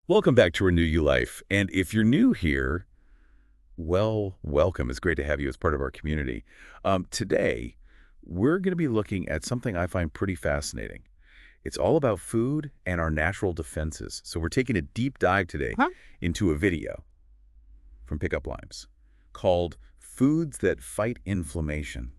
Welcome back to Renew You Life. And if you're new here, well, welcome. It's great to have you as part of our community. Today, we're going to be looking at something I find pretty fascinating. It's all about food and our natural defenses. So we're taking a deep dive today Huh? into a video from Pickup Limes called Foods That Fight Inflammation.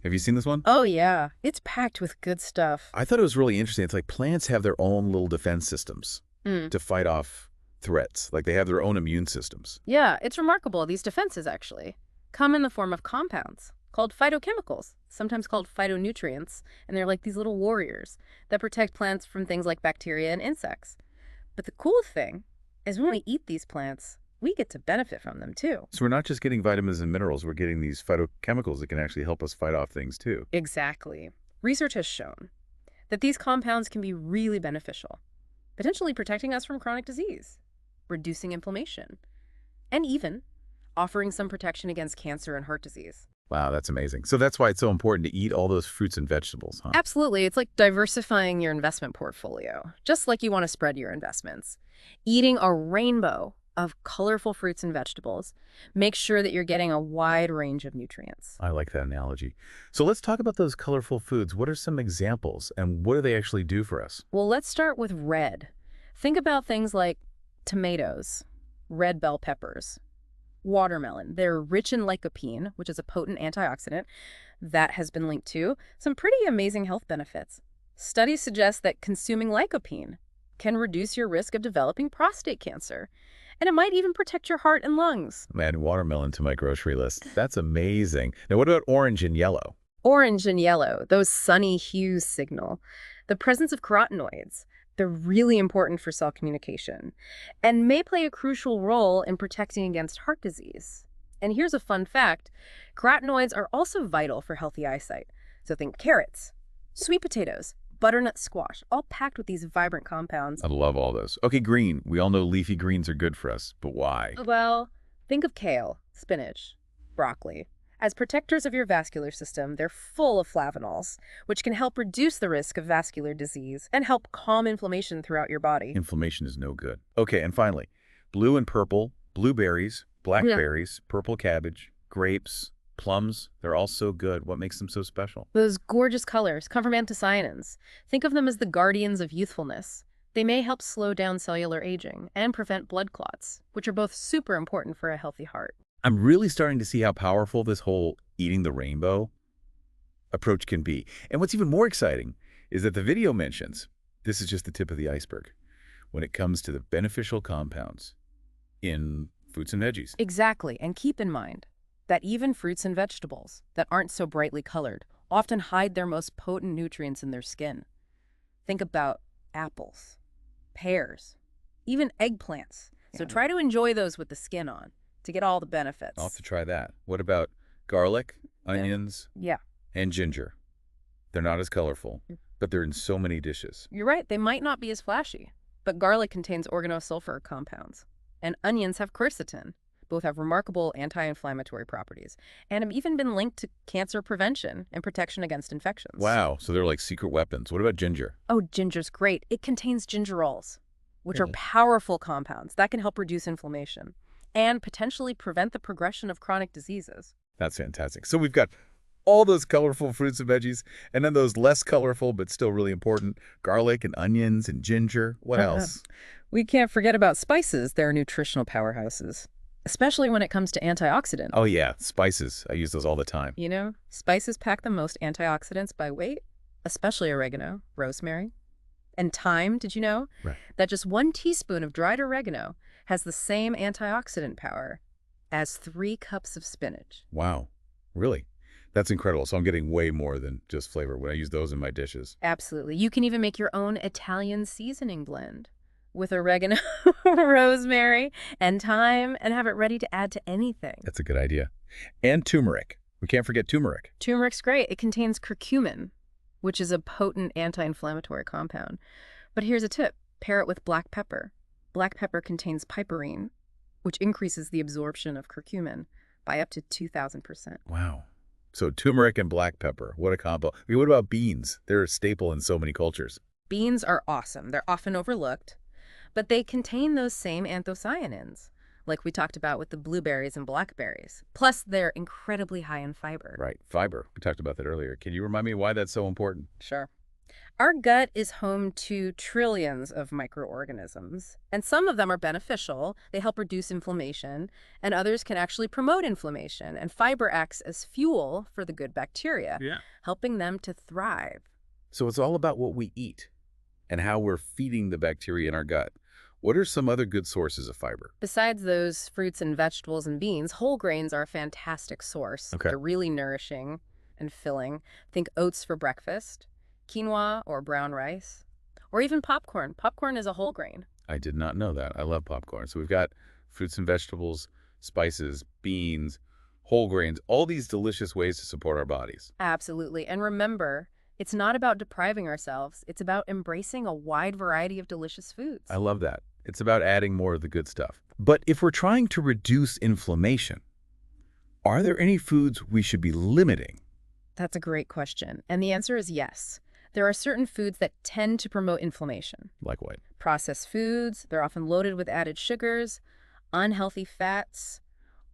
Have you seen this one? Oh, yeah. It's packed with good stuff. I thought it was really interesting. It's like plants have their own little defense systems Mm. to fight off threats. Like they have their own immune systems. Yeah, it's remarkable. These defenses, actually, come in the form of compounds called phytochemicals, sometimes called phytonutrients, and they're like these little warriors that protect plants from things like bacteria and insects. But the cool thing is when we eat these plants, we get to benefit from them, too. So we're not just getting vitamins and minerals, we're getting these phytochemicals that can actually help us fight off things too. Exactly. Research has shown that these compounds can be really beneficial, potentially protecting us from chronic disease, reducing inflammation, and even offering some protection against cancer and heart disease. Wow, that's amazing. So that's why it's so important to eat all those fruits and vegetables, huh? Absolutely. It's like diversifying your investment portfolio, just like you want to spread your investments. Eating a rainbow of colorful fruits and vegetables makes sure that you're getting a wide range of nutrients. I like that analogy. So let's talk about those colorful foods. What are some examples and what do they actually do for us? Well, let's start with red. Think about things like tomatoes, red bell peppers, watermelon. They're rich in lycopene, which is a potent antioxidant that has been linked to some pretty amazing health benefits. Studies suggest that consuming lycopene can reduce your risk of developing prostate cancer, and it might even protect your heart and lungs. I'm adding watermelon to my grocery list. That's amazing. Now, what about orange and yellow? Orange and yellow, those sunny hues signal the presence of carotenoids. They're really important for cell communication and may play a crucial role in protecting against heart disease. And here's a fun fact. Carotenoids are also vital for healthy eyesight. So think carrots, sweet potatoes, butternut squash, all packed with these vibrant compounds. I love all those. Okay, green. We all know leafy greens are good for us, but why? Well, think of kale, spinach, broccoli. As protectors of your vascular system, they're full of flavonols, which can help reduce the risk of vascular disease and help calm inflammation throughout your body. Inflammation is no good. Okay, and finally, blue and purple, blueberries, blackberries, purple cabbage, grapes, plums, they're all so good. What makes them so special? Those gorgeous colors come from anthocyanins. Think of them as the guardians of youthfulness. They may help slow down cellular aging and prevent blood clots, which are both super important for a healthy heart. I'm really starting to see how powerful this whole eating the rainbow approach can be. And what's even more exciting is that the video mentions, this is just the tip of the iceberg, when it comes to the beneficial compounds in fruits and veggies. Exactly, and keep in mind that even fruits and vegetables that aren't so brightly colored often hide their most potent nutrients in their skin. Think about apples, pears, even eggplants. So Yeah. try to enjoy those with the skin on to get all the benefits. I'll have to try that. What about garlic, onions, Yeah, and ginger? They're not as colorful, but they're in so many dishes. you're right. They might not be as flashy, but garlic contains organosulfur compounds, and onions have quercetin. Both have remarkable anti-inflammatory properties, and have even been linked to cancer prevention and protection against infections. Wow, so they're like secret weapons. What about ginger? Oh, ginger's great. It contains gingerols, which are Really? powerful compounds that can help reduce inflammation and potentially prevent the progression of chronic diseases. That's fantastic. So we've got all those colorful fruits and veggies, and then those less colorful but still really important, garlic and onions and ginger. What else? We can't forget about spices. They're nutritional powerhouses, especially when it comes to antioxidants. Oh yeah, spices. I use those all the time. You know, spices pack the most antioxidants by weight, especially oregano, rosemary, and thyme. Did you know Right. that just 1 teaspoon of dried oregano has the same antioxidant power as 3 cups of spinach? Wow, really? That's incredible. So I'm getting way more than just flavor when I use those in my dishes. Absolutely. You can even make your own Italian seasoning blend with oregano, rosemary, and thyme, and have it ready to add to anything. That's a good idea. And turmeric. We can't forget turmeric. Turmeric's great. It contains curcumin, which is a potent anti-inflammatory compound. But here's a tip. Pair it with black pepper. Black pepper contains piperine, which increases the absorption of curcumin by up to 2,000%. Wow. So turmeric and black pepper. What a combo. Okay, what about beans? They're a staple in so many cultures. Beans are awesome. They're often overlooked, but they contain those same anthocyanins, like we talked about with the blueberries and blackberries. Plus, they're incredibly high in fiber. Right, fiber. We talked about that earlier. Can you remind me why that's so important? Sure. Our gut is home to trillions of microorganisms, and some of them are beneficial. They help reduce inflammation, and others can actually promote inflammation. And fiber acts as fuel for the good bacteria, Yeah. helping them to thrive. So it's all about what we eat and how we're feeding the bacteria in our gut. What are some other good sources of fiber? Besides those fruits and vegetables and beans, whole grains are a fantastic source. Okay. They're really nourishing and filling. Think oats for breakfast, quinoa or brown rice, or even popcorn. Popcorn is a whole grain. I did not know that. I love popcorn. So we've got fruits and vegetables, spices, beans, whole grains, all these delicious ways to support our bodies. Absolutely. And remember, it's not about depriving ourselves. It's about embracing a wide variety of delicious foods. I love that. It's about adding more of the good stuff. But if we're trying to reduce inflammation, are there any foods we should be limiting? That's a great question. And the answer is yes. There are certain foods that tend to promote inflammation. Like what? Processed foods, they're often loaded with added sugars, unhealthy fats,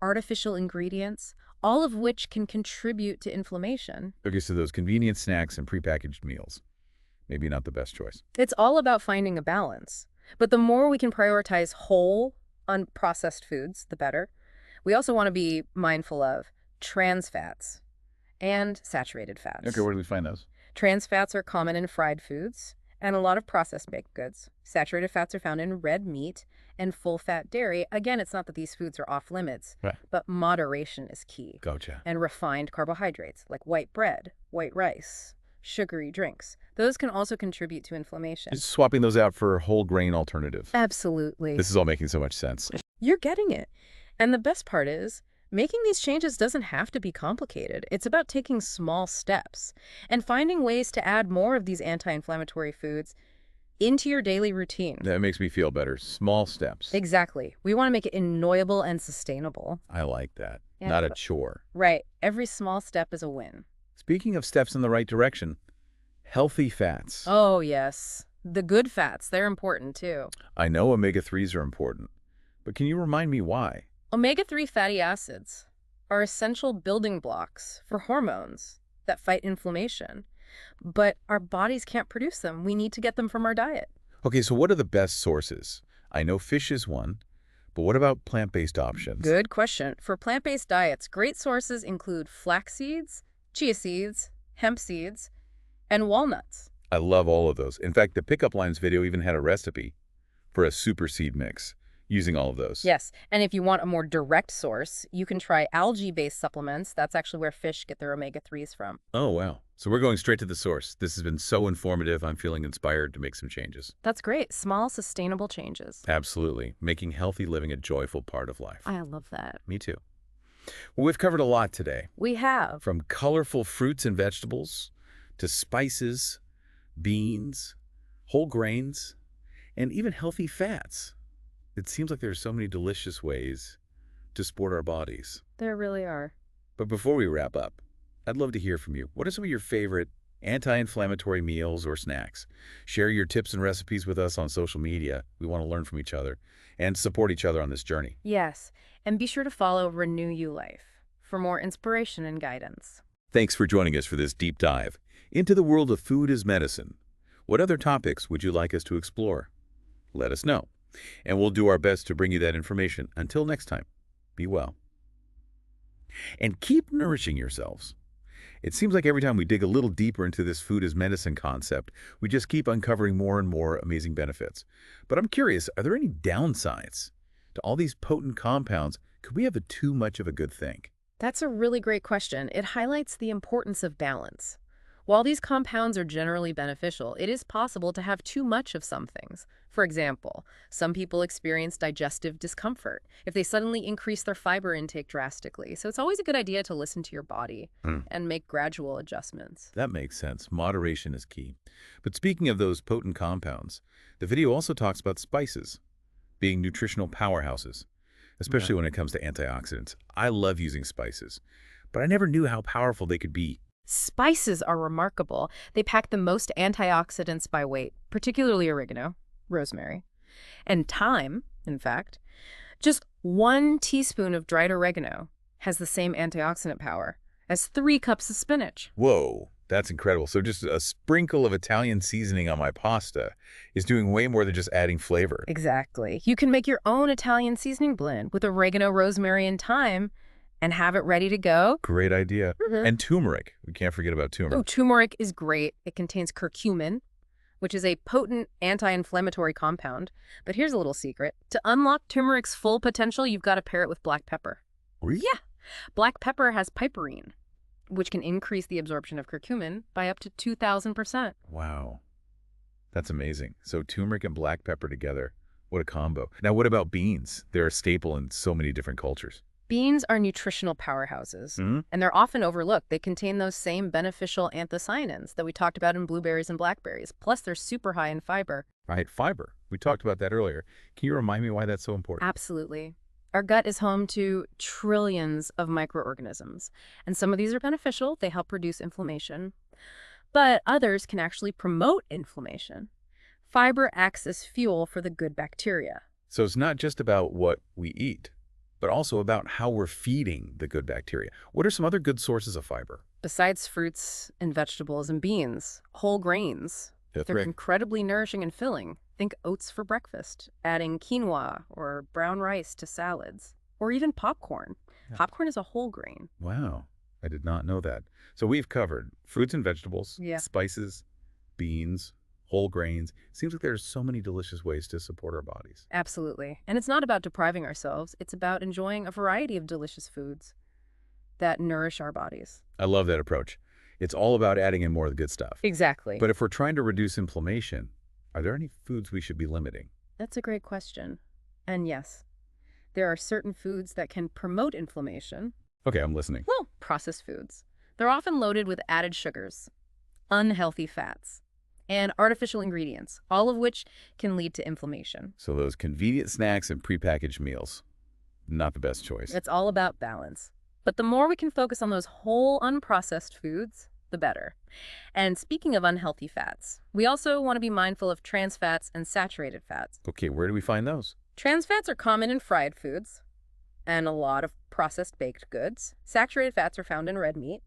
artificial ingredients, all of which can contribute to inflammation. Okay, so those convenient snacks and prepackaged meals. Maybe not the best choice. It's all about finding a balance. But the more we can prioritize whole, unprocessed foods, the better. We also want to be mindful of trans fats and saturated fats. Okay, where do we find those? Trans fats are common in fried foods and a lot of processed baked goods. Saturated fats are found in red meat and full-fat dairy. Again, it's not that these foods are off limits, Right. but moderation is key. Gotcha. And refined carbohydrates like white bread, white rice, sugary drinks. Those can also contribute to inflammation. Just swapping those out for whole grain alternatives. Absolutely. This is all making so much sense. You're getting it. And the best part is, making these changes doesn't have to be complicated. It's about taking small steps and finding ways to add more of these anti-inflammatory foods into your daily routine. That makes me feel better. Small steps. Exactly. We want to make it enjoyable and sustainable. I like that. Yeah, Not a but- chore. Right. Every small step is a win. Speaking of steps in the right direction, healthy fats. Oh, yes. The good fats, they're important too. I know omega-3s are important, but can you remind me why? Omega-3 fatty acids are essential building blocks for hormones that fight inflammation. But our bodies can't produce them. We need to get them from our diet. Okay, so what are the best sources? I know fish is one, but what about plant-based options? Good question. For plant-based diets, great sources include flax seeds, chia seeds, hemp seeds, and walnuts. I love all of those. In fact, the Pickup Lines video even had a recipe for a super seed mix using all of those. Yes, and if you want a more direct source, you can try algae-based supplements. That's actually where fish get their omega-3s from. Oh, wow. So we're going straight to the source. This has been so informative. I'm feeling inspired to make some changes. That's great. Small, sustainable changes. Absolutely. Making healthy living a joyful part of life. I love that. Me too. Well, we've covered a lot today. We have. From colorful fruits and vegetables to spices, beans, whole grains, and even healthy fats. It seems like there are so many delicious ways to support our bodies. There really are. But before we wrap up, I'd love to hear from you. What are some of your favorite anti-inflammatory meals or snacks? Share your tips and recipes with us on social media. We want to learn from each other and support each other on this journey. Yes, and be sure to follow Renew You Life for more inspiration and guidance. Thanks for joining us for this deep dive into the world of food as medicine. What other topics would you like us to explore? Let us know, and we'll do our best to bring you that information. Until next time, be well. And keep nourishing yourselves. It seems like every time we dig a little deeper into this food as medicine concept, we just keep uncovering more and more amazing benefits. But I'm curious, are there any downsides to all these potent compounds? Could we have too much of a good thing? That's a really great question. It highlights the importance of balance. While these compounds are generally beneficial, it is possible to have too much of some things. For example, some people experience digestive discomfort if they suddenly increase their fiber intake drastically. So it's always a good idea to listen to your body and make gradual adjustments. That makes sense. Moderation is key. But speaking of those potent compounds, the video also talks about spices being nutritional powerhouses, especially when it comes to antioxidants. I love using spices, but I never knew how powerful they could be. Spices are remarkable. They pack the most antioxidants by weight, particularly oregano, rosemary. And thyme, in fact, just 1 teaspoon of dried oregano has the same antioxidant power as 3 cups of spinach. Whoa, that's incredible. So just a sprinkle of Italian seasoning on my pasta is doing way more than just adding flavor. Exactly. You can make your own Italian seasoning blend with oregano, rosemary, and thyme and have it ready to go. Great idea. And turmeric. We can't forget about Oh, turmeric. turmeric is great. It contains curcumin, which is a potent anti-inflammatory compound. But here's a little secret. To unlock turmeric's full potential, you've got to pair it with black pepper. Really? Yeah. Black pepper has piperine, which can increase the absorption of curcumin by up to 2,000%. Wow. That's amazing. So turmeric and black pepper together. What a combo. Now, what about beans? They're a staple in so many different cultures. Beans are nutritional powerhouses, Hmm. and they're often overlooked. They contain those same beneficial anthocyanins that we talked about in blueberries and blackberries. Plus, they're super high in fiber. Right, fiber. We talked about that earlier. Can you remind me why that's so important? Absolutely. Our gut is home to trillions of microorganisms, and some of these are beneficial. They help reduce inflammation, but others can actually promote inflammation. Fiber acts as fuel for the good bacteria. So it's not just about what we eat, but also about how we're feeding the good bacteria. What are some other good sources of fiber? Besides fruits and vegetables and beans, whole grains, That's they're right. incredibly nourishing and filling. Think oats for breakfast, adding quinoa or brown rice to salads, or even popcorn. Yeah. Popcorn is a whole grain. Wow, I did not know that. So we've covered fruits and vegetables, Yeah. spices, beans, whole grains. Seems like there's so many delicious ways to support our bodies. Absolutely. And it's not about depriving ourselves. It's about enjoying a variety of delicious foods that nourish our bodies. I love that approach. It's all about adding in more of the good stuff. Exactly. But if we're trying to reduce inflammation, are there any foods we should be limiting? That's a great question. And yes, there are certain foods that can promote inflammation. Okay, I'm listening. Well, processed foods. They're often loaded with added sugars, unhealthy fats, and artificial ingredients, all of which can lead to inflammation. So those convenient snacks and prepackaged meals, not the best choice. It's all about balance. But the more we can focus on those whole unprocessed foods, the better. And speaking of unhealthy fats, we also want to be mindful of trans fats and saturated fats. Okay, where do we find those? Trans fats are common in fried foods and a lot of processed baked goods. Saturated fats are found in red meat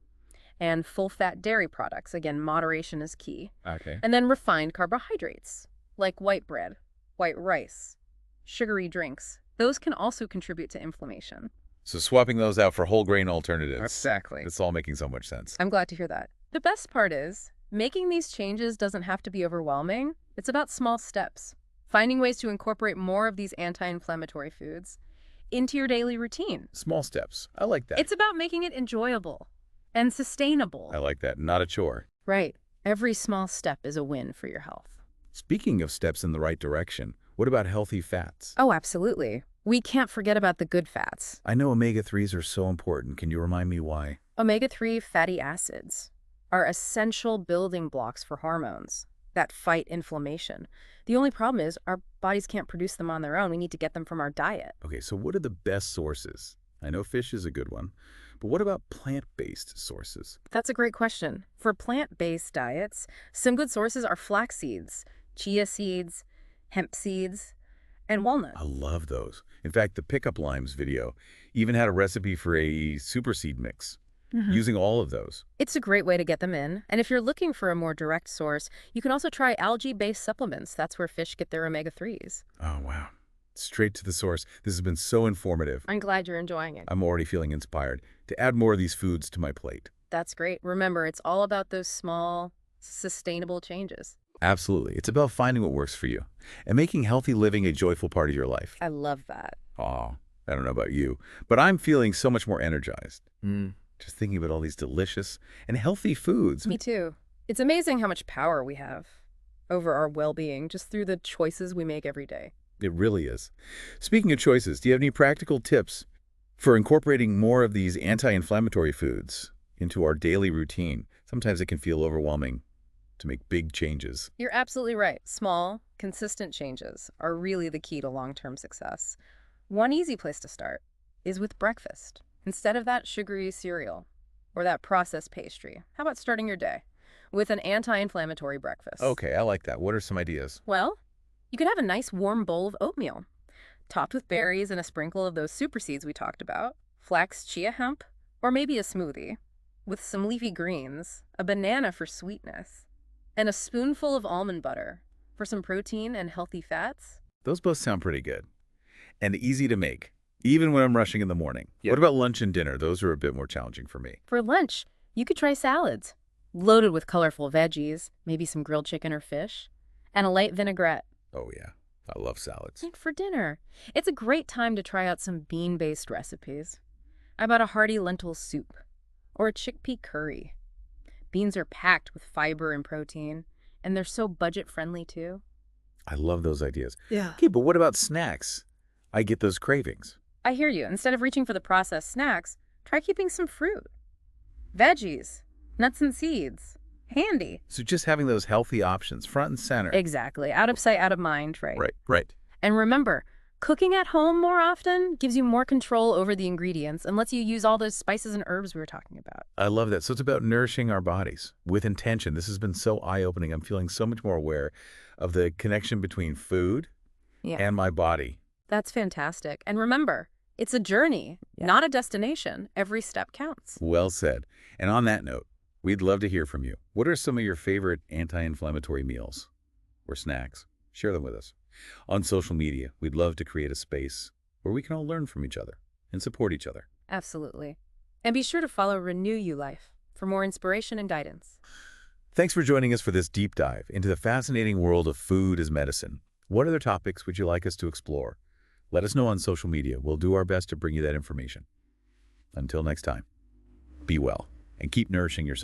and full-fat dairy products. Again, moderation is key. Okay. And then refined carbohydrates, like white bread, white rice, sugary drinks. Those can also contribute to inflammation. So swapping those out for whole grain alternatives. Exactly. It's all making so much sense. I'm glad to hear that. The best part is, making these changes doesn't have to be overwhelming. It's about small steps. Finding ways to incorporate more of these anti-inflammatory foods into your daily routine. Small steps. I like that. It's about making it enjoyable and sustainable. I like that. Not a chore. Right. Every small step is a win for your health. Speaking of steps in the right direction, what about healthy fats? Oh, absolutely. We can't forget about the good fats. I know omega-3s are so important. Can you remind me why? Omega-3 fatty acids are essential building blocks for hormones that fight inflammation. The only problem is our bodies can't produce them on their own. We need to get them from our diet. Okay, so what are the best sources? I know fish is a good one, but what about plant-based sources? That's a great question. For plant-based diets, some good sources are flax seeds, chia seeds, hemp seeds, and walnut. I love those. In fact, the Pickup Limes video even had a recipe for a super seed mix using all of those. It's a great way to get them in. And if you're looking for a more direct source, you can also try algae-based supplements. That's where fish get their omega-3s. Oh, wow. Straight to the source. This has been so informative. I'm glad you're enjoying it. I'm already feeling inspired to add more of these foods to my plate. That's great. Remember, it's all about those small, sustainable changes. Absolutely. It's about finding what works for you and making healthy living a joyful part of your life. I love that. Oh, I don't know about you, but I'm feeling so much more energized. Just thinking about all these delicious and healthy foods. Me too. It's amazing how much power we have over our well-being just through the choices we make every day. It really is. Speaking of choices, do you have any practical tips for incorporating more of these anti-inflammatory foods into our daily routine? Sometimes it can feel overwhelming to make big changes. You're absolutely right. Small, consistent changes are really the key to long-term success. One easy place to start is with breakfast. Instead of that sugary cereal or that processed pastry, how about starting your day with an anti-inflammatory breakfast? Okay, I like that. What are some ideas? Well, You could have a nice warm bowl of oatmeal, topped with berries and a sprinkle of those super seeds we talked about, flax, chia hemp, or maybe a smoothie with some leafy greens, a banana for sweetness, and a spoonful of almond butter for some protein and healthy fats. Those both sound pretty good and easy to make, even when I'm rushing in the morning. Yep. What about lunch and dinner? Those are a bit more challenging for me. For lunch, you could try salads, loaded with colorful veggies, maybe some grilled chicken or fish, and a light vinaigrette. Oh, yeah. I love salads. And for dinner, it's a great time to try out some bean-based recipes. How about a hearty lentil soup or a chickpea curry? Beans are packed with fiber and protein, and they're so budget-friendly too. I love those ideas. Yeah. Okay, but what about snacks? I get those cravings. I hear you. Instead of reaching for the processed snacks, try keeping some fruit, veggies, nuts and seeds handy. So just having those healthy options front and center. Exactly. Out of sight, out of mind, right? Right. And remember, cooking at home more often gives you more control over the ingredients and lets you use all those spices and herbs we were talking about. I love that. So it's about nourishing our bodies with intention. This has been so eye-opening. I'm feeling so much more aware of the connection between food and my body. That's fantastic. And remember, it's a journey, not a destination. Every step counts. Well said. And on that note, we'd love to hear from you. What are some of your favorite anti-inflammatory meals or snacks? Share them with us. On social media, we'd love to create a space where we can all learn from each other and support each other. Absolutely. And be sure to follow Renew You Life for more inspiration and guidance. Thanks for joining us for this deep dive into the fascinating world of food as medicine. What other topics would you like us to explore? Let us know on social media. We'll do our best to bring you that information. Until next time, be well and keep nourishing yourself.